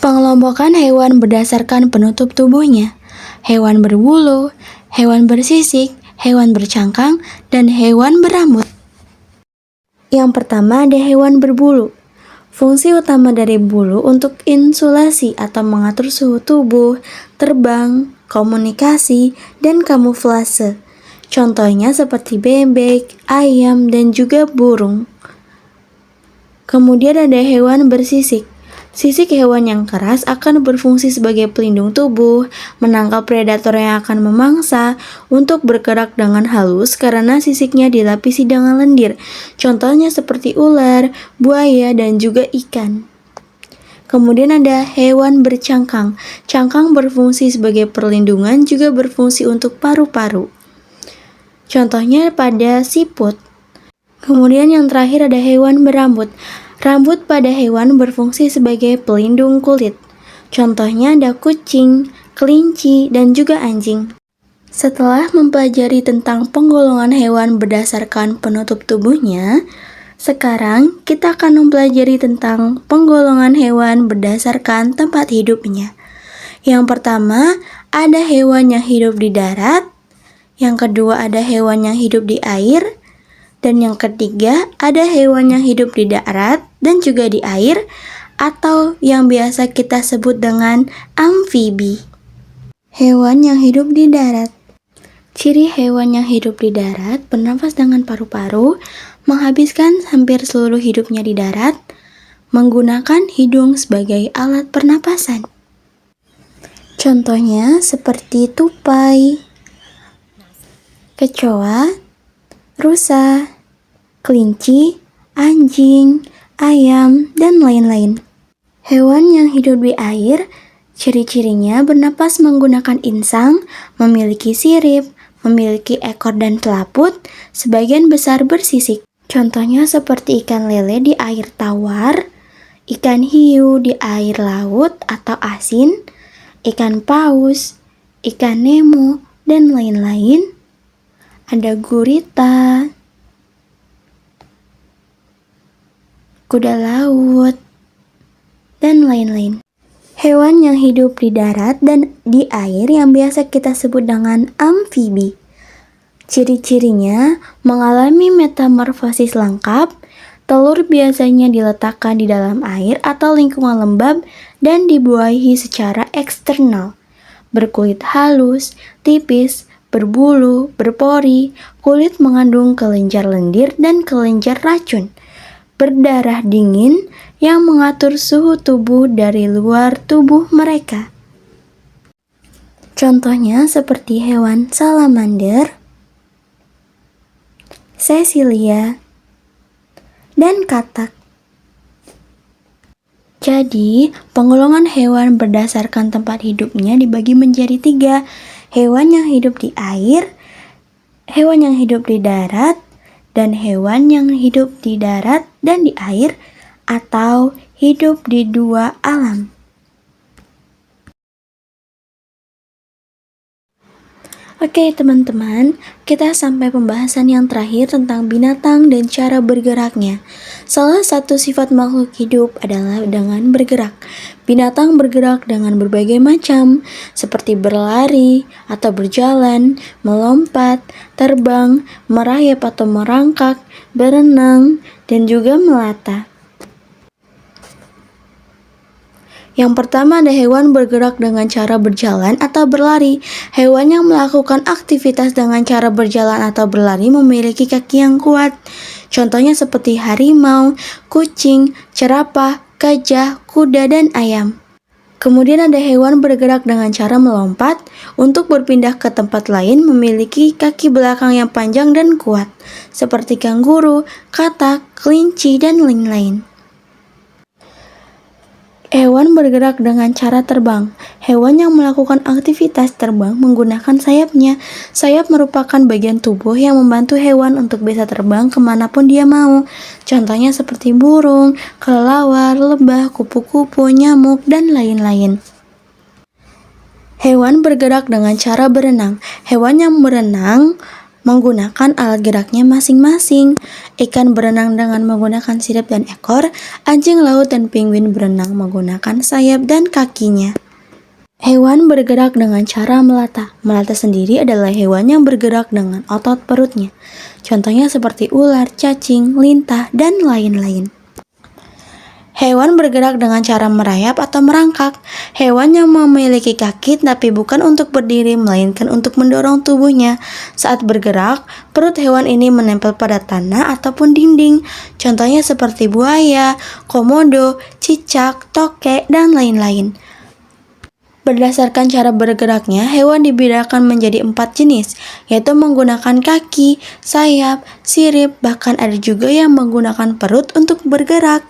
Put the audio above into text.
Pengelompokan hewan berdasarkan penutup tubuhnya. Hewan berbulu, hewan bersisik, hewan bercangkang, dan hewan berambut. Yang pertama ada hewan berbulu. Fungsi utama dari bulu untuk insulasi atau mengatur suhu tubuh, terbang, komunikasi, dan kamuflase. Contohnya seperti bebek, ayam, dan juga burung. Kemudian ada hewan bersisik. Sisik hewan yang keras akan berfungsi sebagai pelindung tubuh, menangkap predator yang akan memangsa, untuk bergerak dengan halus karena sisiknya dilapisi dengan lendir. Contohnya seperti ular, buaya, dan juga ikan. Kemudian ada hewan bercangkang. Cangkang berfungsi sebagai perlindungan, juga berfungsi untuk paru-paru. Contohnya pada siput. Kemudian yang terakhir ada hewan berambut. Rambut pada hewan berfungsi sebagai pelindung kulit. Contohnya ada kucing, kelinci, dan juga anjing. Setelah mempelajari tentang penggolongan hewan berdasarkan penutup tubuhnya, sekarang kita akan mempelajari tentang penggolongan hewan berdasarkan tempat hidupnya. Yang pertama, ada hewan yang hidup di darat. Yang kedua, ada hewan yang hidup di air. Dan yang ketiga, ada hewan yang hidup di darat dan juga di air, atau yang biasa kita sebut dengan amfibi. Hewan yang hidup di darat. Ciri hewan yang hidup di darat bernafas dengan paru-paru, menghabiskan hampir seluruh hidupnya di darat, menggunakan hidung sebagai alat pernapasan. Contohnya seperti tupai, kecoa, rusa, kelinci, anjing, ayam, dan lain-lain. Hewan yang hidup di air, ciri-cirinya bernapas menggunakan insang, memiliki sirip, memiliki ekor dan pelaput, sebagian besar bersisik. Contohnya seperti ikan lele di air tawar, ikan hiu di air laut atau asin, ikan paus, ikan nemo, dan lain-lain. Ada gurita, kuda laut, dan lain-lain. Hewan yang hidup di darat dan di air yang biasa kita sebut dengan amfibi. Ciri-cirinya mengalami metamorfosis lengkap. Telur biasanya diletakkan di dalam air atau lingkungan lembab dan dibuahi secara eksternal. Berkulit halus, tipis, berbulu, berpori, kulit mengandung kelenjar lendir dan kelenjar racun, berdarah dingin yang mengatur suhu tubuh dari luar tubuh mereka. Contohnya seperti hewan salamander, Cecilia, dan katak. Jadi, penggolongan hewan berdasarkan tempat hidupnya dibagi menjadi 3. Hewan yang hidup di air, hewan yang hidup di darat, dan hewan yang hidup di darat dan di air, atau hidup di dua alam. Oke teman-teman, kita sampai pembahasan yang terakhir tentang binatang dan cara bergeraknya. Salah satu sifat makhluk hidup adalah dengan bergerak. Binatang bergerak dengan berbagai macam, seperti berlari atau berjalan, melompat, terbang, merayap atau merangkak, berenang, dan juga melata. Yang pertama ada hewan bergerak dengan cara berjalan atau berlari. Hewan yang melakukan aktivitas dengan cara berjalan atau berlari memiliki kaki yang kuat. Contohnya seperti harimau, kucing, jerapah, gajah, kuda, dan ayam. Kemudian ada hewan bergerak dengan cara melompat. Untuk berpindah ke tempat lain memiliki kaki belakang yang panjang dan kuat, seperti kanguru, katak, kelinci, dan lain-lain. Hewan bergerak dengan cara terbang. Hewan yang melakukan aktivitas terbang menggunakan sayapnya. Sayap merupakan bagian tubuh yang membantu hewan untuk bisa terbang kemanapun dia mau. Contohnya seperti burung, kelelawar, lebah, kupu-kupu, nyamuk, dan lain-lain. Hewan bergerak dengan cara berenang. Hewan yang berenang menggunakan alat geraknya masing-masing. Ikan berenang dengan menggunakan sirip dan ekor, anjing laut dan penguin berenang menggunakan sayap dan kakinya. Hewan bergerak dengan cara melata. Melata sendiri adalah hewan yang bergerak dengan otot perutnya. Contohnya seperti ular, cacing, lintah, dan lain-lain. Hewan bergerak dengan cara merayap atau merangkak. Hewan yang memiliki kaki tapi bukan untuk berdiri, melainkan untuk mendorong tubuhnya. Saat bergerak, perut hewan ini menempel pada tanah ataupun dinding. Contohnya seperti buaya, komodo, cicak, tokek, dan lain-lain. Berdasarkan cara bergeraknya, hewan dibedakan menjadi 4 jenis, yaitu menggunakan kaki, sayap, sirip, bahkan ada juga yang menggunakan perut untuk bergerak.